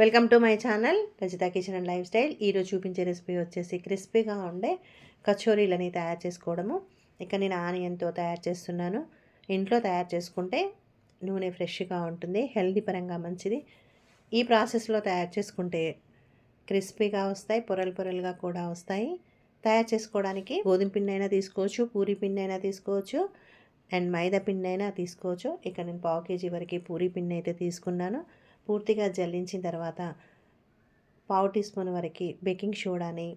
Welcome to my channel Rajitha kitchen and life style. ఈరోజు చూపించే recipe వచ్చేసి క్రిస్పీగా ఉండే కచోరీలని తయారు చేసుకోవడము. ఇక నేను ఆనియన్తో తయారు చేస్తున్నాను. ఇంట్లో తయారు చేసుకుంటే నూనె ఫ్రెష్గా ఉంటుంది, హెల్దీ పరంగా మంచిది. ఈ ప్రాసెస్లో తయారు చేసుకుంటే క్రిస్పీగా వస్తాయి, పొరలు పొరలుగా కూడా వస్తాయి. తయారు చేసుకోవడానికి గోధుమ పిండి అయినా తీసుకోవచ్చు, పూరీ పిండి అయినా తీసుకోవచ్చు, అండ్ మైదా పిండి అయినా తీసుకోవచ్చు. ఇక నేను 1/2 kg వరకు పూరీ పిండి అయితే తీసుకున్నాను. పూర్తిగా జల్లించిన తర్వాత 1/2 టీ స్పూన్ వరకు బేకింగ్ సోడాని,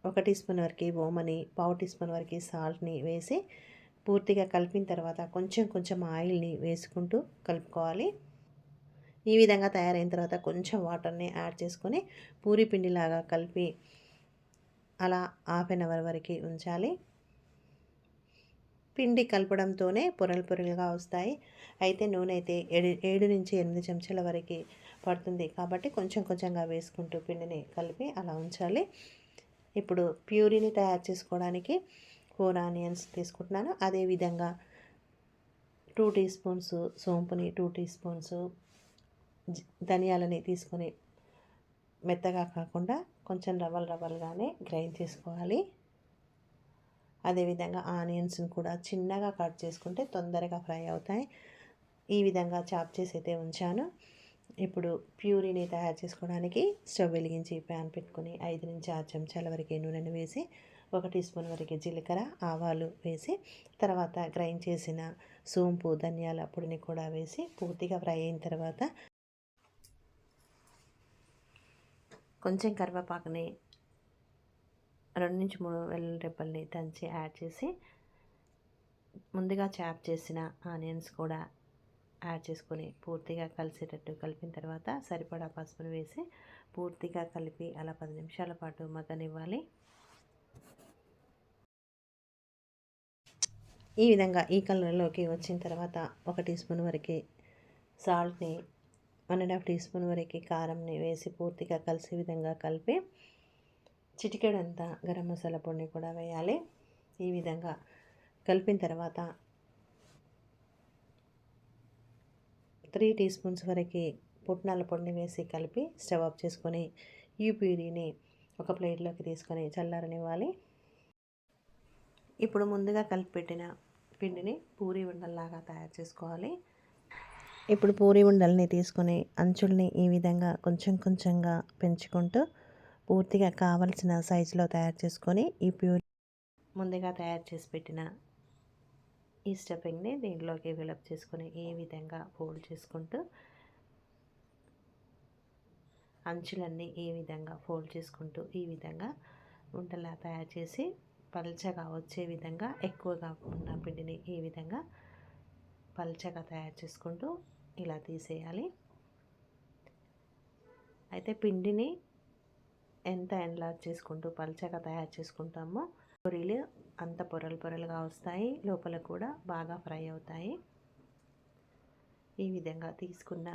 1 టీ స్పూన్ వరకు ఓమని, 1/2 టీ స్పూన్ వరకు సాల్ట్ని వేసి పూర్తిగా కలిపిన తర్వాత కొంచెం కొంచెం ఆయిల్ని వేసుకుంటూ కలుపుకోవాలి. ఈ విధంగా తయారైన తర్వాత కొంచెం వాటర్ని యాడ్ చేసుకొని పూరీ పిండిలాగా కలిపి అలా 1/2 అవర్ వరకు ఉంచాలి. పిండి కలపడంతోనే పొరలు పొరలుగా వస్తాయి. అయితే నూనె అయితే 7 నుంచి 8 చెంచాల వరకు పడుతుంది కాబట్టి కొంచెం కొంచెంగా వేసుకుంటూ పిండిని కలిపి అలా ఉంచాలి. ఇప్పుడు ప్యూరీని తయారు చేసుకోవడానికి 4 ఆనియన్స్ తీసుకుంటున్నాను. అదేవిధంగా 2 టీ స్పూన్స్ సోంపుని, 2 టీ స్పూన్స్ ధనియాలని తీసుకొని మెత్తగా కాకుండా కొంచెం రవ్వలుగానే గ్రైండ్ చేసుకోవాలి. అదేవిధంగా ఆనియన్స్ని కూడా చిన్నగా కట్ చేసుకుంటే తొందరగా ఫ్రై అవుతాయి. ఈ విధంగా చాప్ చేసి అయితే ఉంచాను. ఇప్పుడు ప్యూరీని తయారు చేసుకోవడానికి స్టవ్ వెలిగించి ప్యాన్ పెట్టుకుని 5 నుంచి 6 చెంచాల వరకు నూనెను వేసి 1 టీ స్పూన్ వరకు జీలకర్ర, ఆవాలు వేసి తర్వాత గ్రైండ్ చేసిన సోంపు, ధనియాల పొడిని కూడా వేసి పూర్తిగా ఫ్రై అయిన తర్వాత కొంచెం కరివేపాకుని, 2 నుంచి 3 వెల్లుల్లి రెబ్బల్ని దంచి యాడ్ చేసి ముందుగా చాప్ చేసిన ఆనియన్స్ కూడా యాడ్ చేసుకొని పూర్తిగా కలిసేటట్టు కలిపిన తర్వాత సరిపడా పసుపును వేసి పూర్తిగా కలిపి అలా 10 నిమిషాల పాటు మగ్గనివ్వాలి. ఈ విధంగా ఈ కలర్లోకి వచ్చిన తర్వాత 1 టీ స్పూన్ వరకు సాల్ట్ని, 1.5 టీ స్పూన్ వరకు కారంని వేసి పూర్తిగా కలిసే విధంగా కలిపి చిటికెడంతా గరం మసాలా పొడిని కూడా వేయాలి. ఈ విధంగా కలిపిన తర్వాత 3 టీ స్పూన్స్ వరకు పుట్నాల పొడిని వేసి కలిపి స్టవ్ ఆఫ్ చేసుకొని ఈ ప్యూరీని ఒక ప్లేట్లోకి తీసుకొని చల్లారనివ్వాలి. ఇప్పుడు ముందుగా కలిపి పెట్టిన పిండిని పూరీ ఉండల్లాగా తయారు చేసుకోవాలి. ఇప్పుడు పూరీ ఉండల్ని తీసుకొని అంచుల్ని ఈ విధంగా కొంచెం కొంచెంగా పెంచుకుంటూ పూర్తిగా కావలసిన సైజులో తయారు చేసుకొని ఈ ముందుగా తయారు చేసి పెట్టిన ఈ స్టఫింగ్ని దీంట్లోకి ఫిలప్ చేసుకొని ఈ విధంగా ఫోల్డ్ చేసుకుంటూ అంచులన్నీ ఈ విధంగా ఫోల్డ్ చేసుకుంటూ ఈ విధంగా ఉండలా తయారు చేసి పల్చగా వచ్చే విధంగా ఎక్కువగా ఉన్న పిండిని ఈ విధంగా పల్చగా తయారు చేసుకుంటూ ఇలా తీసేయాలి. అయితే పిండిని ఎంత ఎన్లార్జ్ చేసుకుంటూ పల్చగా తయారు చేసుకుంటామో పూరీలు అంత పొరలు పొరలుగా వస్తాయి, లోపల కూడా బాగా ఫ్రై అవుతాయి. ఈ విధంగా తీసుకున్న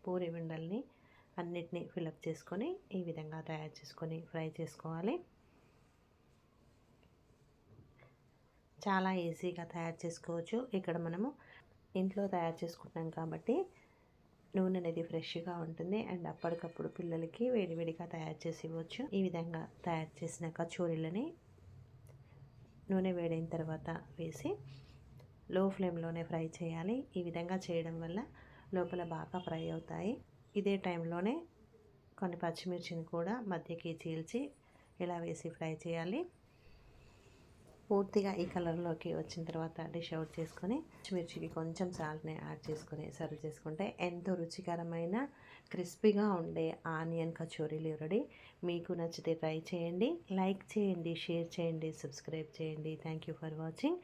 పూరీ ఉండల్ని అన్నిటినీ ఫిలప్ చేసుకొని ఈ విధంగా తయారు చేసుకొని ఫ్రై చేసుకోవాలి. చాలా ఈజీగా తయారు చేసుకోవచ్చు. ఇక్కడ మనము ఇంట్లో తయారు చేసుకుంటున్నాం కాబట్టి నూనె అనేది ఫ్రెష్గా ఉంటుంది అండ్ అప్పటికప్పుడు పిల్లలకి వేడివేడిగా తయారు చేసి ఇవ్వచ్చు. ఈ విధంగా తయారు చేసిన కచోరీలని నూనె వేడైన తర్వాత వేసి లో ఫ్లేమ్లోనే ఫ్రై చేయాలి. ఈ విధంగా చేయడం వల్ల లోపల బాగా ఫ్రై అవుతాయి. ఇదే టైంలోనే కొన్ని పచ్చిమిర్చిని కూడా మధ్యకి చీల్చి ఇలా వేసి ఫ్రై చేయాలి. పూర్తిగా ఈ కలర్లోకి వచ్చిన తర్వాత డిష్ అవుట్ చేసుకొని పచ్చిమిర్చికి కొంచెం సాల్ట్ని యాడ్ చేసుకొని సర్వ్ చేసుకుంటే ఎంతో రుచికరమైన క్రిస్పీగా ఉండే ఆనియన్ కచోరీలు రెడీ. మీకు నచ్చితే ట్రై చేయండి, లైక్ చేయండి, షేర్ చేయండి, సబ్స్క్రైబ్ చేయండి. Thank you for watching.